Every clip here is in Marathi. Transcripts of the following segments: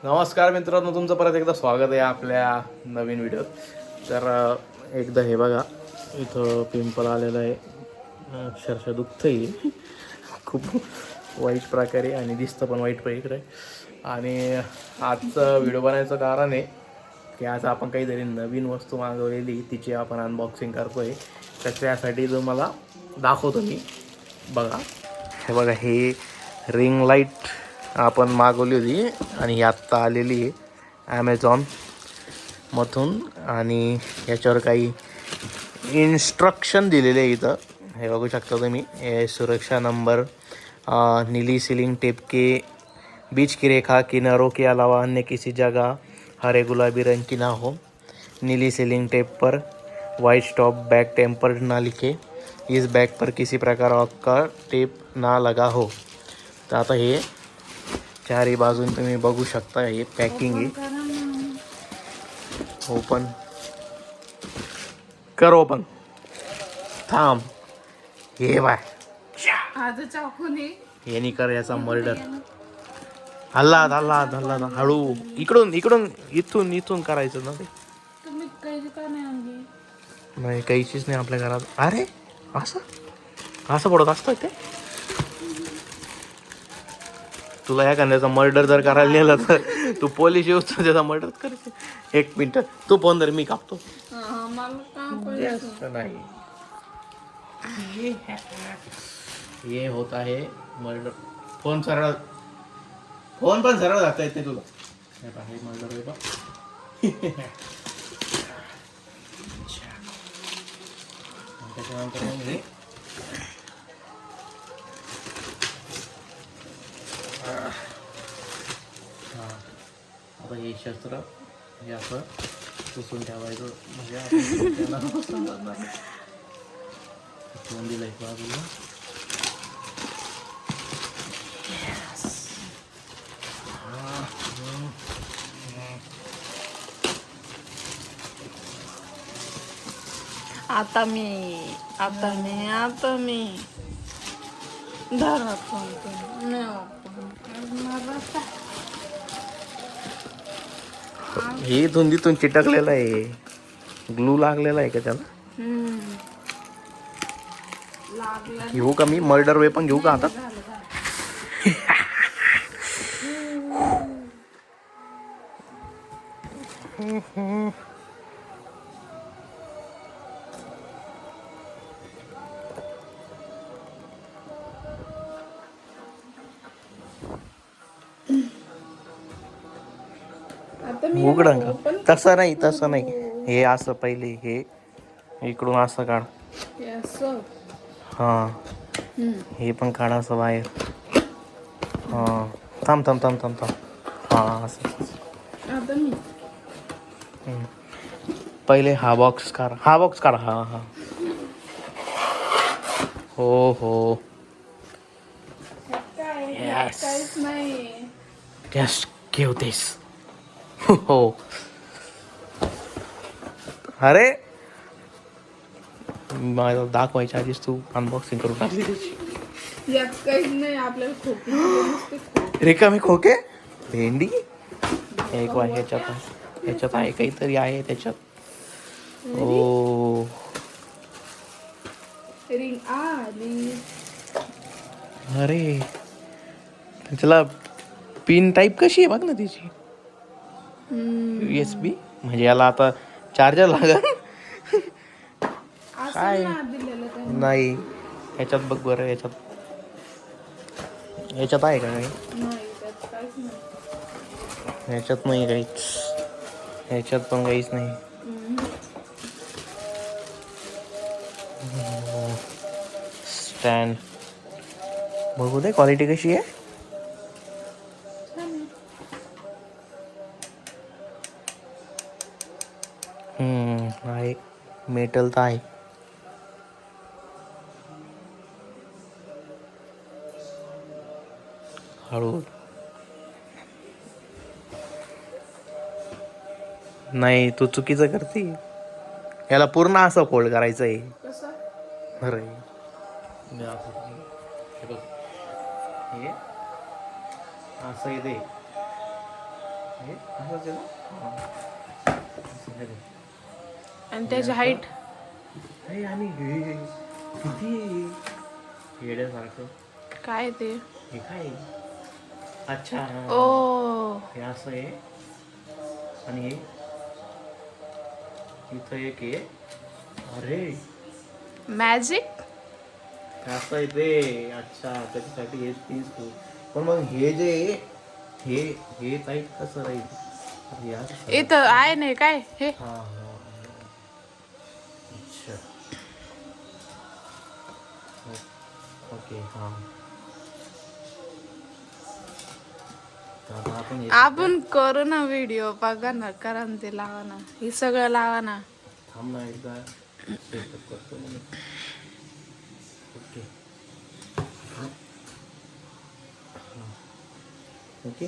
नमस्कार मित्रांनो, तुमचं परत एकदा स्वागत आहे आपल्या नवीन व्हिडिओत. तर एकदा हे बघा, इथं पिंपल आलेलं आहे. अक्षरशः दुखतंही खूप वाईट प्रकारे आणि दिसतं पण वाईट प्रकारे. आणि आजचं व्हिडिओ बनायचं कारण आहे की आज आपण काहीतरी नवीन वस्तू मागवलेली, तिची आपण अनबॉक्सिंग करतो आहे. तर त्यासाठी तुम्हाला दाखवतो मी. बघा, हे बघा, हे रिंग लाईट आपण मागवली होती आणि ही आत्ता आलेली आहे ॲमेझॉनमधून. आणि याच्यावर काही इन्स्ट्रक्शन दिलेले आहे इथं, हे बघू शकता तुम्ही. हे सुरक्षा नंबर, नीली सीलिंग टेप के बीच की रेखा किनारों के अलावा अन्य किसी जगह हरे गुलाबी रंग की ना हो. नीली सीलिंग टेप पर वाइट स्टॉप बैक टेम्पर्ड ना लिखे. इस बैग पर किसी प्रकार का टेप ना लगा हो. तर आता हे चारही बाजून तुम्ही बघू शकता. हे पॅकिंग आहे. ओपन कर, ओपन. थांब, हे बाय, यांनी कर याचा मर्डर. हल्ला हल्ला हल्ला हळू, इकडून इकडून इथून इथून करायचं ना ते. नाही, काहीचीच नाही आपल्या घरात. अरे असं असं पडत असतं ते. तुला एखाद्याचा मर्डर जर करायला नेलं तर तू पोलीस येऊ तर त्याचा मर्डर करायचं. एक मिनिट, तू फोन धर, मी कापतो. नाही, हे होत आहे मर्डर. फोन सरळ, फोन पण सरळ जाता येत नाही तुला. हे मर्डर आहे बा. त्याच्यानंतर मग हे आता हे शस्त्र हे असं पुसून ठेवायचं, म्हणजे आपण दिलं एक बाजूला. आता मी धरा हे धुंदीतून चिटकलेलं आहे, ग्लू लागलेला आहे का त्याला? घेऊ का मी मर्डर वेपन, घेऊ का आता? उघडं का? तसं नाही, तसं नाही. हे असं पहिले हे इकडून असं काढ. हा, हे पण काढ असं बाहेर. हा, थांब थांब थांब थांब थांब. हा, असं. पहिले हा बॉक्स काढ, हा बॉक्स काढ. हा हा, हो हो, काहीच नाही. जस्ट गिव्ह दिस. हो, अरे मला दाखवायच्या आधीच तू अनबॉक्सिंग करून टाकली त्याची. यात काहीच नाही, आपल्याला खोके रिकामी खोके, भेंडी. एक वाय ह्याच्यात आहे काहीतरी आहे त्याच्यात. ओ, रिंग आली. अरे त्याला पिन टाईप कशी आहे बघ ना त्याची. USB, म्हणजे याला आता चार्जर लागल. काय नाही, ह्याच्यात बघ बरं, ह्याच्यात आहे का काही? ह्याच्यात नाही काहीच, ह्याच्यात पण काहीच नाही. स्टँड बघू दे, क्वालिटी कशी आहे. आहे, मेटल तर आहे. हळू, नाही तू चुकीचं करते. याला पूर्ण असं फोल्ड करायचं आहे. अरे हे असं येते, हे असंच आहे ना? हां. असं आहे ते. आणि त्याची हाईट हे आणि हे किती येड्यासारखं. काय ते? हे काय आहे? अच्छा ओ हे असं आहे आणि हे इथं एक आहे. अरे मॅजिक. असं आहे ते. अच्छा त्याच्यासाठी हे तीच तू. पण मग हे जे आहे, हे हे टाईट कसं राहील? हे असं सरळ. इथं आहे नाही काय हे? हां हां अच्छा ओके हां. तर आता आपण हे आपण करू ना व्हिडिओ, बघा ना, करा ना, ते लावा ना, हे सगळं लावा ना. थांब ना एकदा सेटअप करतो मी. ओके ओके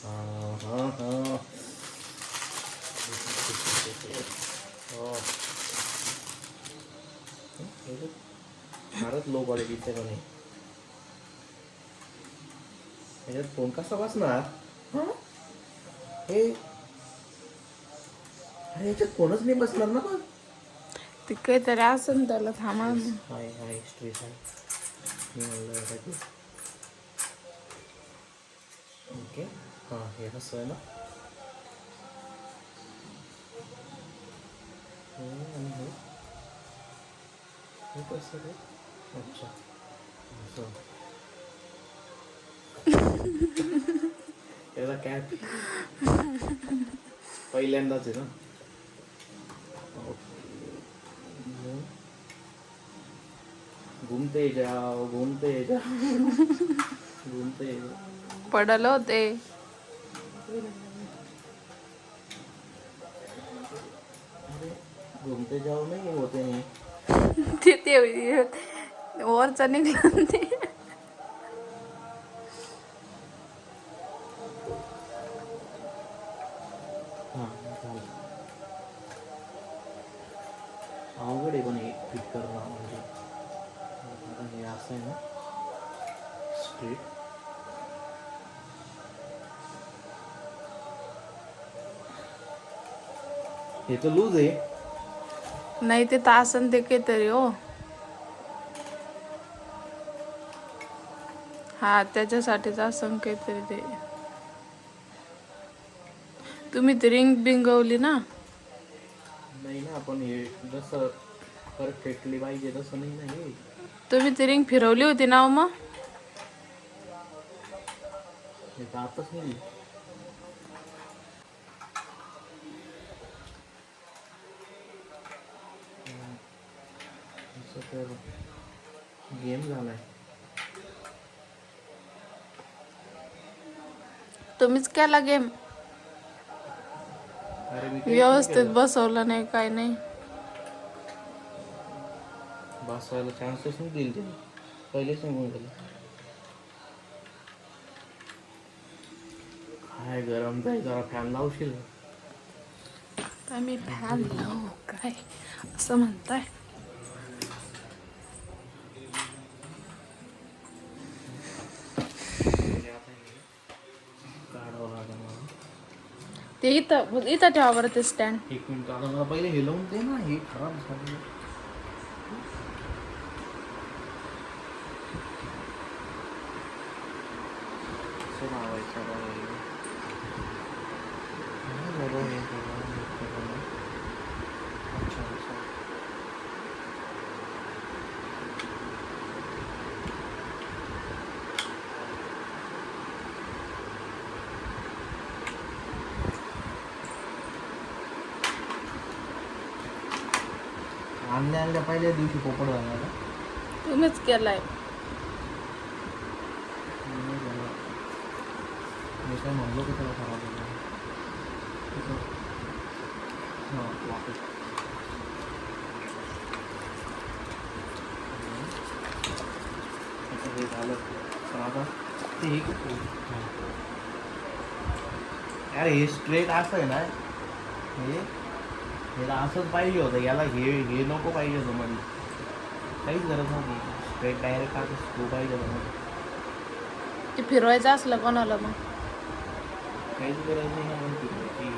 हां हां हां हो. फारच लो क्वालिटीचं पण आहे. याच्यात फोन कसा बसणार? हं? हे अरे याच्यात फोनच नाही बसणार ना मग. ते काहीतरी असं त्याला थांबा ना. हाय हाय स्ट्रेस आहे. मी म्हणलं याच्यात ओके हां हे कसं आहे ना. आणि हे कसं रे? अच्छा असं त्याचा कॅप पहिल्यांदाच आहे ना. घूमते जाओ घूमते जाओ घूमते जाओ. पडल होते. अरे घूमते जाओ नाही होते नाही. ते वरचा निघला ते. हां चालेल. अवघड आहे पण हे फिट करणं म्हणजे आता हे असं आहे ना स्ट्रेट. हे तर लूज आहे. नाही ते तासन ते काहीतरी हो. हा त्याच्यासाठीच असं काहीतरी ते. तुम्ही ती रिंग बिंगवली ना. नाही ना आपण हे जसं परफेक्टली पाहिजे तसं नाही ना हे. तुम्ही ती रिंग फिरवली होती ना हो मग. हे तर आताच नाही. असं तर गेम झालाय. तुम्हीच केला गेम. अरे मी काहीच नाही व्यवस्थित केलं. बसवलं नाही काय नाही. बसवायला चान्सेस नाही दिले त्याने पहिलेच सांगून गेलं. काय गरम जाईल जरा फॅन लावशील. तर मी फॅन लावू काय असं म्हणताय. काढावं लागेल मला. ते इथं इथं ठेवा बरं ते स्टँड. एक मिनिट आता मला पहिले हे लावून दे ना. हे खराब झालं. कसं लावायचं बाबा हे? काय बाबा हे सगळं हे करणं? अच्छा अच्छा. आणल्या पहिल्या दिवशी पोपट झाला ना. तुम्हीच केलाय. मी काय म्हणलो की त्याला खराब झाला. हां वापस हे झालं पण आता ते हे यार हे स्ट्रेट असं आहे ना. हे याला असंच पाहिजे होतं. याला हे नको पाहिजे होतं मध्ये. काहीच गरज नव्हती. स्ट्रेट डायरेक्ट असं स्क्रू पाहिजे होतं मध्ये. ते फिरवायचं असलं कोणाला मग. काहीच गरज नाही आपण फिरवायची.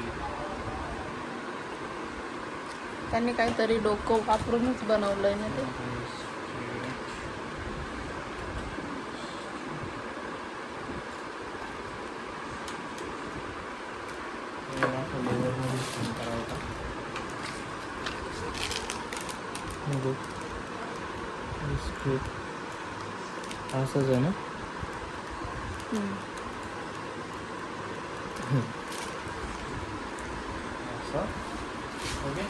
त्यांनी काहीतरी डोकं वापरूनच बनवलंय ना ते. असंच आहे ना. असं ओके.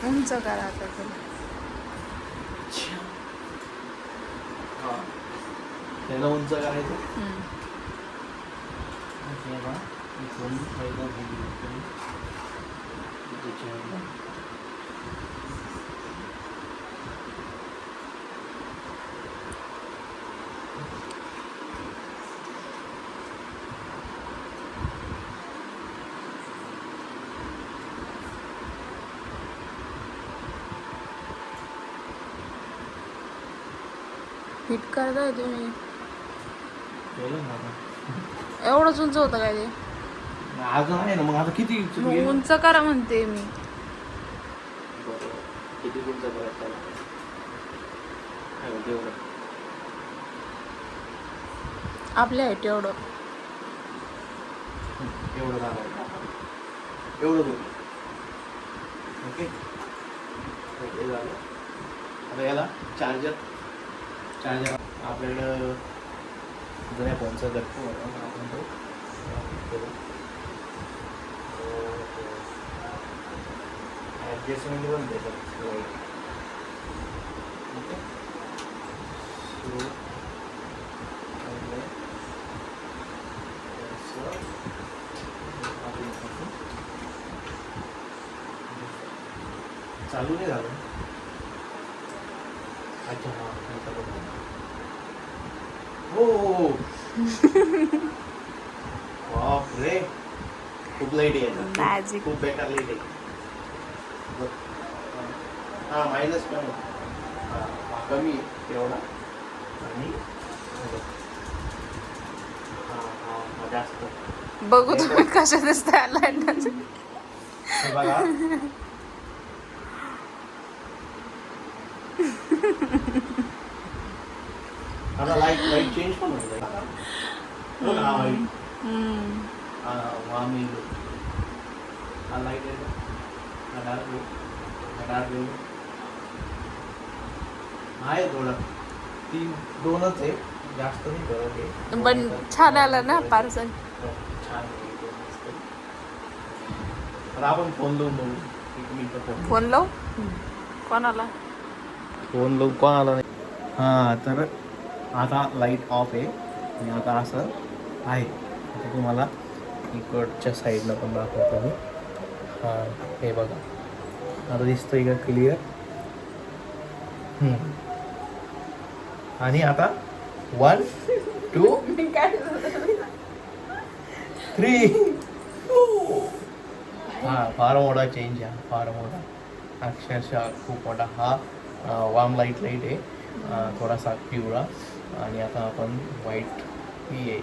उंच करा आता त्याला. त्याला उंच करायचं. हम्म. इथून पहिला हिट करताय तुम्ही. केलं ना आता. एवढंच उंच होतं काय ते. अजून आहे ना. मग आता किती मग उंच करा म्हणते मी. किती उंच करायचं तेवढं आपल्या हाईट एवढं. एवढं झालं. एवढं दूर. ओके. हे झालं. आता याला चार्जर आपल्याकडं जुन्या फोनचा गट्टू होता आपण तो करू. ॲडजस्टमेंट पण देतात. ओके. चालू नाही झालं. अच्छा हां. हो. बापरे खूप लाईट आहे. मॅजिक. खूप बेकार लाईट आहे. हां मायनस पण कमी एवढा आणि हां जास्त. बघू तुम्ही कशा दिसताय लाईट. हे बघा. आता लाईट चेंज पण होईल. हा लाईट आम्ही हा लाईट आहे. हा डार्क ब्लू आहे थोडं. ती दोनच आहे. जास्त नाही करत आहे. पण छान आलं ना पार्सल. छान आहे. तर आपण फोन लावून बघू. एक मिनिट फोन लावू कोणाला. फोन लावून कोण आला नाही. हां तर आता लाईट ऑफ आहे आणि आता असं आहे. आता तुम्हाला इकडच्या साईडला पण दाखवतो मी. हां हे बघा. आता दिसतंय का क्लिअर. आणि आता 1 2 3. हां फार मोठा चेंज आहे. फार मोठा अक्षरशः खूप मोठा. हा वार्म लाईट आहे. थोडासा पिवळा. आणि आता आपण व्हाईट ये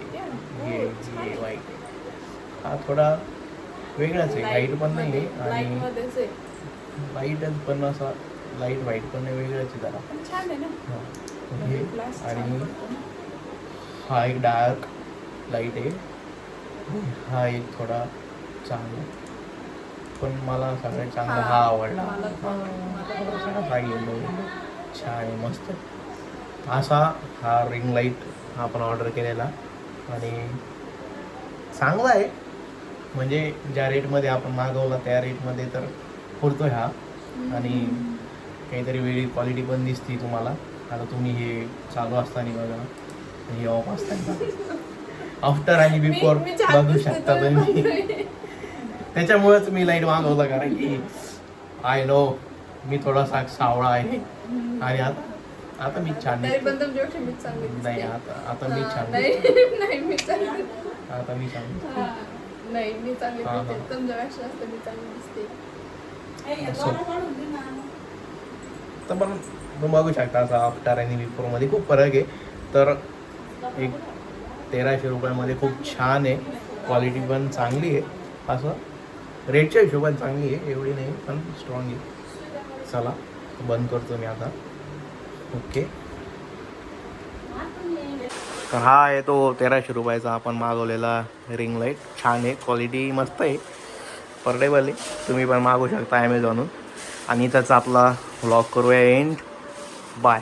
व्हाईट. हा थोडा वेगळाच आहे. व्हाईट पण नाही आहे आणि व्हाईटच पण असा लाईट व्हाईट पण नाही. वेगळाच आहे जरा. हे आणि हा एक डार्क लाईट आहे. हा एक थोडा चांगला. पण मला सगळ्यात चांगला हा आवडला. छान आहे मस्त. असा हा रिंग लाईट आपण ऑर्डर केलेला आणि चांगला आहे. म्हणजे ज्या रेटमध्ये आपण मागवला त्या रेटमध्ये तर पुरतोय हा. आणि काहीतरी वेगळी क्वालिटी पण दिसते तुम्हाला. आता तुम्ही हे चालू असताना बघा. हे ऑफ असताना आफ्टर आणि बिफोर बघू शकता तुम्ही. त्याच्यामुळेच मी लाईट मागवला. कारण की आय नो मी थोडासा सावळा आहे. आणि आता आता मी छान तरी दिसतो. पण तुमच्यापेक्षा मी चांगली दिसते. नाही आता मी छान नाही दिसतो. नाही मी चांगली आता मी छान दिसतो. नाही मी चांगली हा, दिसते हा. तुमच्यापेक्षा जास्त मी चांगली दिसते. असं. तर पण तुम्ही बघू शकता असं आफ्टर आणि बिफोरमध्ये खूप फरक आहे. तर एक 1300 रुपयामध्ये खूप छान आहे. क्वालिटी पण चांगली आहे. असं रेटच्या हिशोबाने चांगली आहे, एवढी नाही पण स्ट्रॉंग आहे. चला बंद करतो मी आता. ओके. तर हा आहे तो 1300 रुपयाचा आपण मागवलेला रिंग लाईट. छान आहे, क्वालिटी मस्त आहे, परडेबल आहे. तुम्ही पण मागवू शकता ॲमेझॉनहून. आणि त्याचा आपला व्लॉग करूया एंड. बाय.